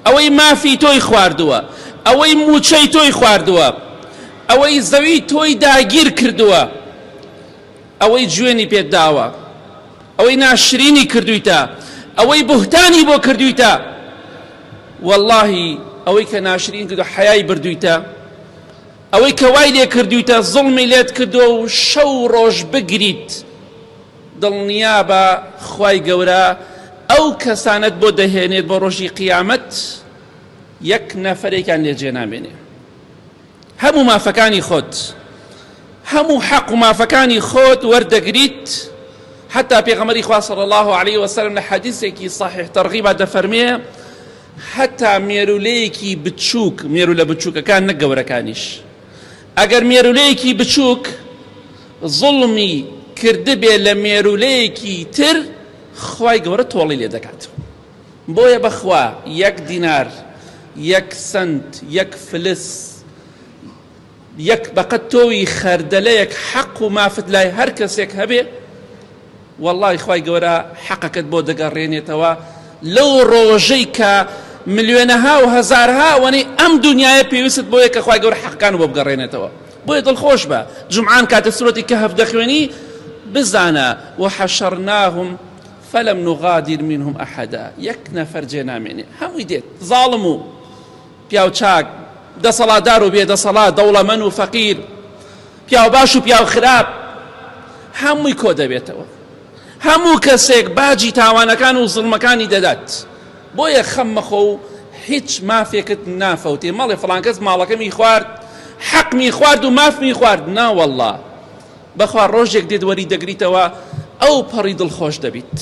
ئەوەی مافی تۆی خواردووە، ئەوەی موچەی تۆی خواردووە، ئەوەی زەوی تۆی داگیر کردووە، ئەوەی جوێنی پێت داوە، ئەوەی ناشرینی کردویتە، ئەوەی بوهتانی بۆ کردویتە، واللهی ئەوەی کە ناشرین کردو حەیای بردویتە، ئەوەی کە وای لێ کردویتە زڵمی لێت کردو و شەو ڕۆژ بگریت، دڵنیا بە خوای گەورە ئەو کەسانت بۆ دەهێنێت بۆ ڕۆژی قیامەت یەک نەفەرێکیان لێجێ نامێنێ. هەموو مافەکانی خۆت، هەموو حەق و مافەکانی خۆت وەردەگریت. حتا پێغەمبەری خوا صلی الله عليه وسلم لە حەدیثێکی صحیح تەرغیبە دەفەرمێ حتا مێرولەیەکی بچووک، مێرولە بچووکەکان نەک گەورەکانیش، ئەگەر مێرولەیەکی بچووک زوڵمی کردبێ لە مێرولەیەکی تر، خوای گەورە تۆڵی لێ دەکات. بۆیە بەخوا یەک دینار، یەک سنت، یەک فلس، یەک بەقەت تۆوی خەردەلەیەک حەق و مافت لای هەر کەسێک هەبێ، والله خوای گەورە حەقەکەت بۆ دەگەڕێنێتەوە لەو ڕۆژەی کە ملیۆنەها و هەزارها وەنەی ئەم دنیاە پێویست بۆیە کە خوای گەورە حەقەکان بۆ بگەڕێنێتەوە. بۆیە دڵخۆش بە جومعان کاتە سورەتی کەهف دەخوێنی بزانە وحەشەرناهم فەلەم نوغادر منهم ئەحەدا، یەک نەفەر جێ نامێنێ، هەمووی دێت، زاڵم و پیاو چاک، دەسەڵاتدار و بێدەسەڵات، دەوڵەمەند و فەقیر، پیاو باش و پیاو خراپ، هەمووی کۆ دەبێتەوە. هەموو کەسێک باجی تاوانەکان و زڵمەکانی دەدات. بۆیە خەم مەخۆ و هیچ مافێکت نافەوتێ مەڵێ فڵان کەس ماڵەکەمی خوارد، حەقمی خوارد و مافمی خوارد، ناوەڵڵا بەخوا ڕۆژێک دێت وەری دەگریتەوە ئەو پەڕی دڵخۆش دەبیت.